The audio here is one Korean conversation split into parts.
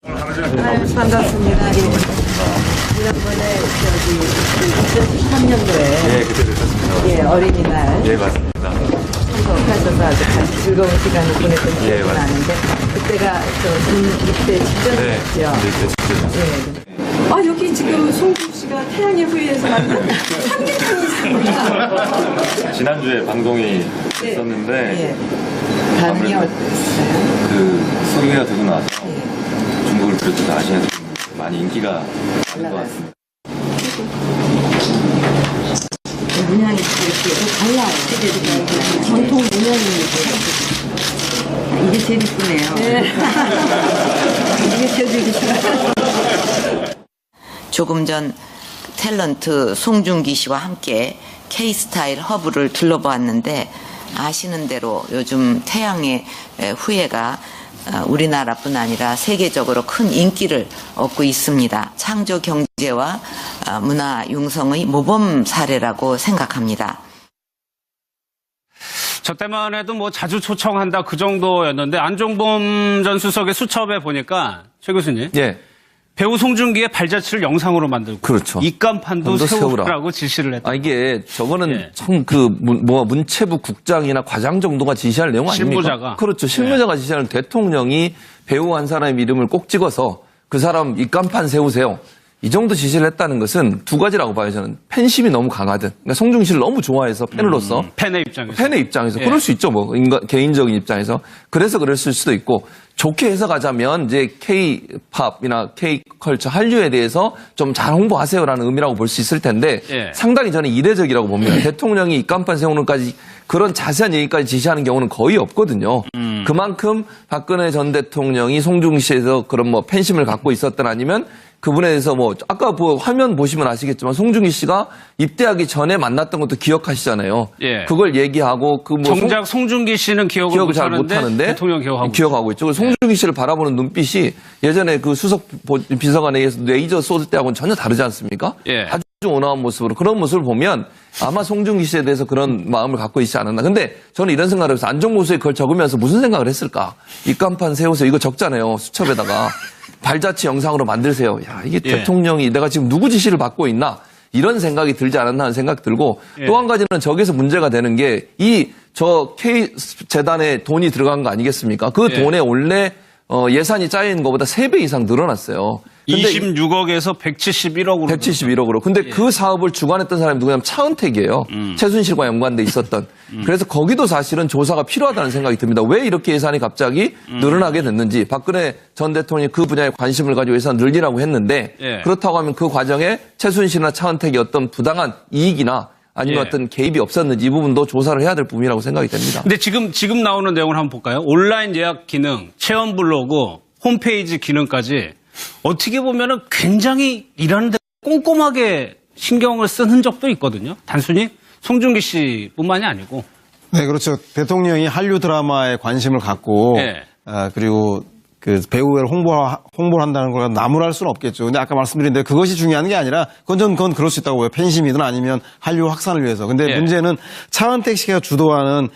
반갑습니다. 예. 지난번에 2013년도에 그때 뵙었습니다. 어린이날 맞습니다. 참석하셔서 아주 즐거운 시간을 보냈던 기억이 나는데 그때가 입대 직전이었죠. 여기 지금 송국 씨가 태양의 후예에서 만든 삼계탕이 있습니다. 지난주에 방송이 있었는데 반응이 아무래도 어땠어요? 소개가 되고 나서 중국을 비롯해서 아시아에서 많이 인기가 많은 것 같습니다. 문양이 이렇게 달라요. 전통 문양입니다. 이게 제일 이쁘네요. 이게 제일 이쁘네요. 조금 전 탤런트 송중기 씨와 함께 K-스타일 허브를 둘러보았는데 아시는 대로 요즘 태양의 후예가 우리나라뿐 아니라 세계적으로 큰 인기를 얻고 있습니다. 창조 경제와 문화 융성의 모범 사례라고 생각합니다. 저 때만 해도 뭐 자주 초청한다 그 정도였는데 안종범 전 수석의 수첩에 보니까 최 교수님 배우 송중기의 발자취를 영상으로 만들고 그렇죠. 입간판도 세우라고 지시를 했다. 이게 저거는 참 문체부 국장이나 과장 정도가 지시할 내용 아닙니까? 실무자가. 그렇죠. 실무자가 지시하는 대통령이 배우 한 사람의 이름을 꼭 찍어서 그 사람 입간판 세우세요. 이 정도 지시를 했다는 것은 두 가지라고 봐요. 저는 팬심이 너무 강하든, 그러니까 송중기 씨를 너무 좋아해서 팬으로서 팬의 입장에서 그럴 수 있죠. 뭐 개인적인 입장에서 그래서 그랬을 수도 있고 좋게 해석하자면 이제 K-팝이나 K-컬처 한류에 대해서 좀 잘 홍보하세요라는 의미라고 볼 수 있을 텐데 상당히 저는 이례적이라고 봅니다. 대통령이 입간판 세우는까지 그런 자세한 얘기까지 지시하는 경우는 거의 없거든요. 그만큼 박근혜 전 대통령이 송중기 씨에서 그런 뭐 팬심을 갖고 있었던 아니면 그분에 대해서 뭐 아까 화면 보시면 아시겠지만 송중기 씨가 입대하기 전에 만났던 것도 기억하시잖아요. 그걸 얘기하고 정작 송중기 씨는 기억을 잘 못하는데 대통령 기억하고 있죠. 송중기 씨를 바라보는 눈빛이 예전에 그 수석 비서관에 의해서 레이저 쏟을 때하고는 전혀 다르지 않습니까? 아주 온화한 모습으로 그런 모습을 보면 아마 송중기 씨에 대해서 그런 마음을 갖고 있지 않았나. 근데 저는 이런 생각을 해서 안종보수에 그걸 적으면서 무슨 생각을 했을까? 입간판 세우세요. 이거 적잖아요. 수첩에다가. 발자취 영상으로 만들세요. 야, 이게 대통령이 내가 지금 누구 지시를 받고 있나? 이런 생각이 들지 않았나 하는 생각 들고 또 한 가지는 저기서 문제가 되는 게 저 K재단에 돈이 들어간 거 아니겠습니까? 그 돈에 원래 예산이 짜인 것보다 3배 이상 늘어났어요. 근데 26억에서 171억으로. 171억으로. 근데 그 사업을 주관했던 사람이 누구냐면 차은택이에요. 최순실과 연관돼 있었던. 그래서 거기도 사실은 조사가 필요하다는 생각이 듭니다. 왜 이렇게 예산이 갑자기 늘어나게 됐는지. 박근혜 전 대통령이 그 분야에 관심을 가지고 예산 늘리라고 했는데 그렇다고 하면 그 과정에 최순실이나 차은택이 어떤 부당한 이익이나 아니면 어떤 개입이 없었는지 이 부분도 조사를 해야 될 부분이라고 생각이 됩니다. 근데 지금 나오는 내용을 한번 볼까요? 온라인 예약 기능, 체험 블로그, 홈페이지 기능까지 어떻게 보면은 굉장히 일하는데 꼼꼼하게 신경을 쓴 흔적도 있거든요. 단순히 송중기 씨뿐만이 아니고. 네, 그렇죠. 대통령이 한류 드라마에 관심을 갖고 그리고 그 배우를 홍보를 한다는 걸 나무랄 수는 없겠죠. 근데 아까 말씀드린 대로 그것이 중요한 게 아니라 그건 그럴 수 있다고 봐요. 팬심이든 아니면 한류 확산을 위해서. 근데 문제는 차은택 씨가 주도하는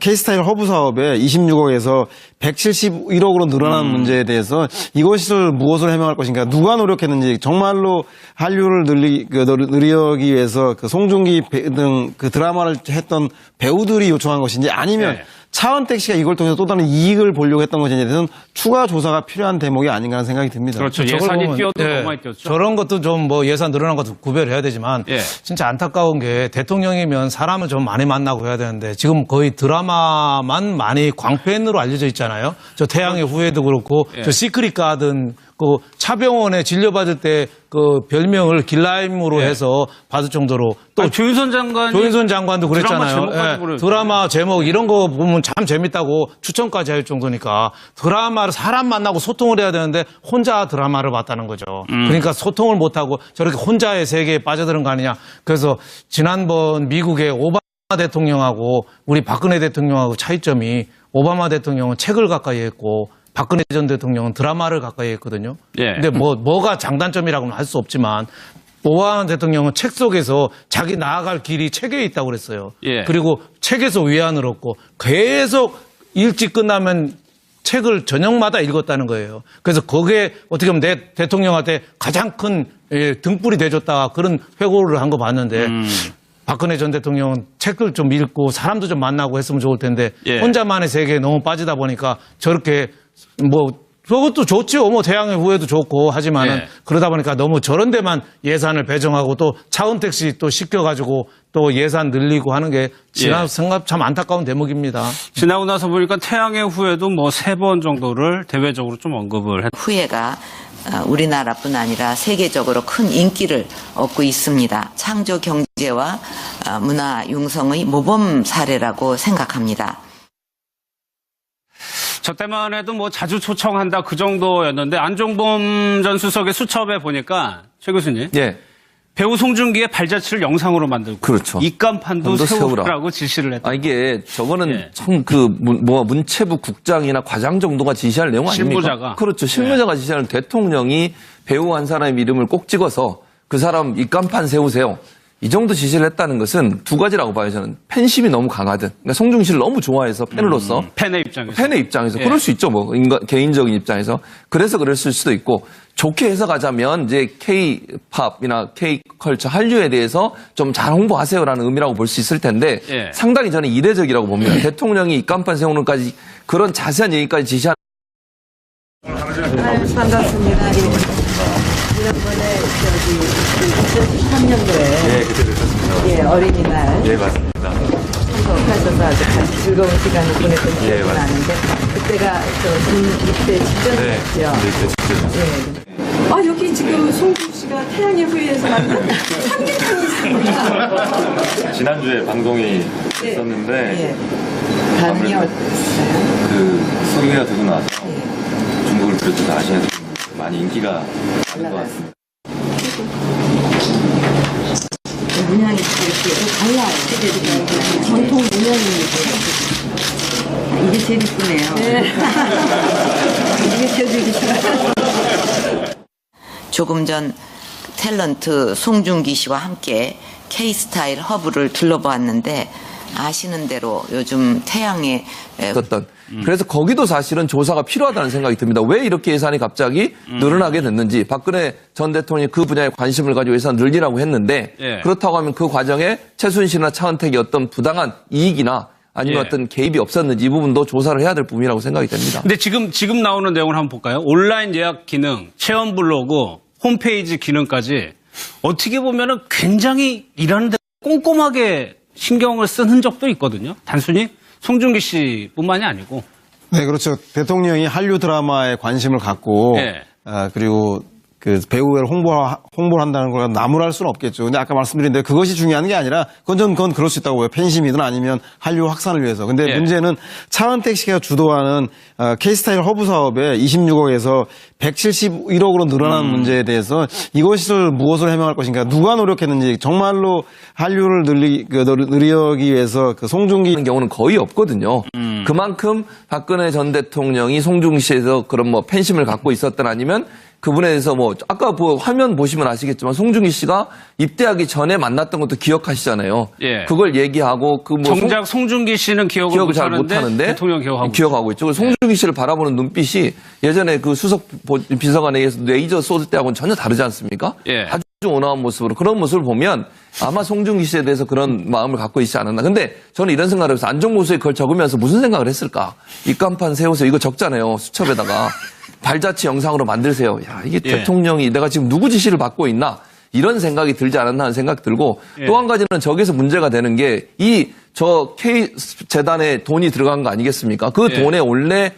K스타일 허브 사업에 26억에서 171억으로 늘어난 문제에 대해서 이것을 무엇을 해명할 것인가, 누가 노력했는지, 정말로 한류를 늘리기 위해서 그 송중기 등 그 드라마를 했던 배우들이 요청한 것인지 아니면 차은택 씨가 이걸 통해서 또 다른 이익을 보려고 했던 것인지에 대해서는 추가 조사가 필요한 대목이 아닌가 하는 생각이 듭니다. 그렇죠. 예산이 뛰어도 너무 많이 뛰었죠. 저런 것도 좀 뭐 예산 늘어난 것도 구별해야 되지만 진짜 안타까운 게 대통령이면 사람을 좀 많이 만나고 해야 되는데 지금 거의 드라마만 많이 광팬으로 알려져 있잖아요. 저 태양의 후예도 그렇고 저 시크릿 가든 그 차병원에 진료받을 때 그 별명을 길라임으로 해서 받을 정도로 또 조윤선 장관도 그랬잖아요. 드라마 제목 이런 거 보면 참 재밌다고 추천까지 할 정도니까 드라마를 사람 만나고 소통을 해야 되는데 혼자 드라마를 봤다는 거죠. 그러니까 소통을 못하고 저렇게 혼자의 세계에 빠져드는 거 아니냐. 그래서 지난번 미국의 오바마 대통령하고 우리 박근혜 대통령하고 차이점이 오바마 대통령은 책을 가까이 했고 박근혜 전 대통령은 드라마를 가까이 했거든요. 근데 뭐가 장단점이라고는 할 수 없지만 오바마 대통령은 책 속에서 자기 나아갈 길이 책에 있다고 그랬어요. 그리고 책에서 위안을 얻고 계속 일찍 끝나면 책을 저녁마다 읽었다는 거예요. 그래서 거기에 어떻게 보면 내 대통령한테 가장 큰 등불이 돼줬다 그런 회고를 한 거 봤는데 박근혜 전 대통령은 책을 좀 읽고 사람도 좀 만나고 했으면 좋을 텐데 혼자만의 세계에 너무 빠지다 보니까 저렇게 뭐 그것도 좋죠. 뭐 태양의 후예도 좋고 하지만은 그러다 보니까 너무 저런 데만 예산을 배정하고 또 차은택 씨 또 시켜가지고 또 예산 늘리고 하는 게 지난 생각 참 안타까운 대목입니다. 지나고 나서 보니까 태양의 후예도 뭐 3번 정도를 대외적으로 좀 언급을 했. 후예가 우리나라뿐 아니라 세계적으로 큰 인기를 얻고 있습니다. 창조 경제와 문화 융성의 모범 사례라고 생각합니다. 저 때만 해도 뭐 자주 초청한다 그 정도였는데 안종범 전 수석의 수첩에 보니까 최 교수님. 배우 송중기의 발자취를 영상으로 만들고 그렇죠. 입간판도 세우라고 지시를 했다. 이게 저거는 참 문체부 국장이나 과장 정도가 지시할 내용 아닙니까? 실무자가. 그렇죠. 실무자가 지시하는 대통령이 배우 한 사람의 이름을 꼭 찍어서 그 사람 입간판 세우세요. 이 정도 지시를 했다는 것은 두 가지라고 봐요. 저는 팬심이 너무 강하든, 그러니까 송중기 씨를 너무 좋아해서 팬으로서 팬의 입장에서 그럴 수 있죠. 뭐 개인적인 입장에서 그래서 그랬을 수도 있고 좋게 해석하자면 이제 K-팝이나 K-컬처 한류에 대해서 좀 잘 홍보하세요라는 의미라고 볼 수 있을 텐데 상당히 저는 이례적이라고 봅니다. 대통령이 입간판 세우는까지 그런 자세한 얘기까지 지시한. 반갑습니다. 지난번에 2013년도에 그때 뵙었습니다. 어린이날 맞습니다. 참석하셔서 아주 즐거운 시간을 보냈던 기억이 나는데 그때가 입대 직전이었죠. 여기 지금 송중 씨가 태양의 후예에서 만든 삼계탕이 있습니다. 지난주에 방송이 있었는데 반응이 어땠어요? 그 소개가 되고 나서 중국을 비롯해서 아시아에서 많이 인기가 많은 것 같습니다. 문양이 이렇게 달라요. 전통 문양입니다. 이게 제일 이쁘네요. 이게 제일 이쁘네요. 조금 전 탤런트 송중기 씨와 함께 K-스타일 허브를 둘러보았는데 아시는 대로 요즘 태양의 그래서 거기도 사실은 조사가 필요하다는 생각이 듭니다. 왜 이렇게 예산이 갑자기 늘어나게 됐는지. 박근혜 전 대통령이 그 분야에 관심을 가지고 예산 늘리라고 했는데 그렇다고 하면 그 과정에 최순실이나 차은택이 어떤 부당한 이익이나 아니면 어떤 개입이 없었는지 이 부분도 조사를 해야 될 부분이라고 생각이 됩니다. 근데 지금 나오는 내용을 한번 볼까요? 온라인 예약 기능, 체험 블로그, 홈페이지 기능까지 어떻게 보면은 굉장히 일하는 데 꼼꼼하게 신경을 쓴 흔적도 있거든요. 단순히 송중기 씨뿐만이 아니고. 네, 그렇죠. 대통령이 한류 드라마에 관심을 갖고 그리고 그 배우를 홍보를 한다는 걸 나무랄 수는 없겠죠. 근데 아까 말씀드린 대로 그것이 중요한 게 아니라 그건 그럴 수 있다고 봐요. 팬심이든 아니면 한류 확산을 위해서. 근데 문제는 차은택 씨가 주도하는 K스타일 허브 사업에 26억에서 171억으로 늘어난 문제에 대해서 이것을 무엇을 해명할 것인가, 누가 노력했는지, 정말로 한류를 늘리기 위해서 그 송중기 하는 경우는 거의 없거든요. 그만큼 박근혜 전 대통령이 송중기 씨에서 그런 뭐 팬심을 갖고 있었던 아니면 그분에 대해서 뭐 아까 화면 보시면 아시겠지만 송중기 씨가 입대하기 전에 만났던 것도 기억하시잖아요. 그걸 얘기하고 정작 송중기 씨는 기억을 잘 못하는데 대통령 기억하고 있죠. 송중기 씨를 바라보는 눈빛이 예전에 그 수석 비서관에 의해서 레이저 쏟을 때하고는 전혀 다르지 않습니까? 아주 온화한 모습으로 그런 모습을 보면 아마 송중기 씨에 대해서 그런 마음을 갖고 있지 않았나. 근데 저는 이런 생각을 해서 안종보수에 그걸 적으면서 무슨 생각을 했을까? 입간판 세우세요. 이거 적잖아요. 수첩에다가. 발자취 영상으로 만들세요. 야, 이게 대통령이 내가 지금 누구 지시를 받고 있나? 이런 생각이 들지 않았나 하는 생각 들고 또 한 가지는 저기서 문제가 되는 게 저 K재단에 돈이 들어간 거 아니겠습니까? 그 돈에 원래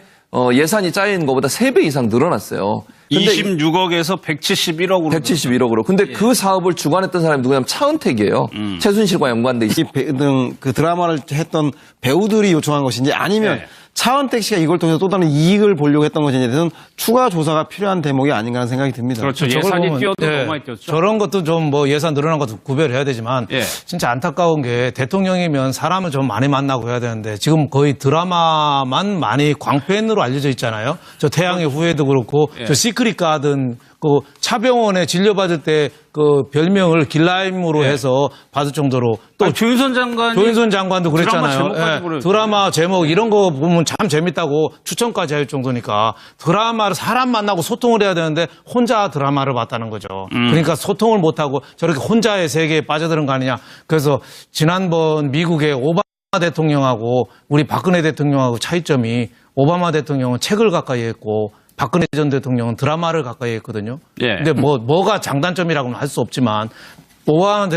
예산이 짜인 것보다 3배 이상 늘어났어요. 근데 26억에서 171억으로. 171억으로. 근데 그 사업을 주관했던 사람이 누구냐면 차은택이에요. 최순실과 연관돼 있어요. 그 드라마를 했던 배우들이 요청한 것인지 아니면 차은택 씨가 이걸 통해서 또 다른 이익을 보려고 했던 것인지에 대해서는 추가 조사가 필요한 대목이 아닌가 하는 생각이 듭니다. 그렇죠. 예산이 뛰어도 너무 많이 뛰었죠. 저런 것도 좀 뭐 예산 늘어난 것도 구별해야 되지만 진짜 안타까운 게 대통령이면 사람을 좀 많이 만나고 해야 되는데 지금 거의 드라마만 많이 광팬으로 알려져 있잖아요. 저 태양의 후예도 그렇고 저 시크릿 가든 그 차병원에 진료받을 때 그 별명을 길라임으로 해서 받을 정도로 또 조윤선 장관이 조윤선 장관도 그랬잖아요. 제목까지 드라마 제목 이런 거 보면 참 재밌다고 추천까지 할 정도니까 드라마를 사람 만나고 소통을 해야 되는데 혼자 드라마를 봤다는 거죠. 그러니까 소통을 못하고 저렇게 혼자의 세계에 빠져드는 거 아니냐. 그래서 지난번 미국의 오바마 대통령하고 우리 박근혜 대통령하고 차이점이 오바마 대통령은 책을 가까이 했고 박근혜 전 대통령은 드라마를 가까이 했거든요. 예. 근데 뭐가 장단점이라고는 할 수 없지만 오바마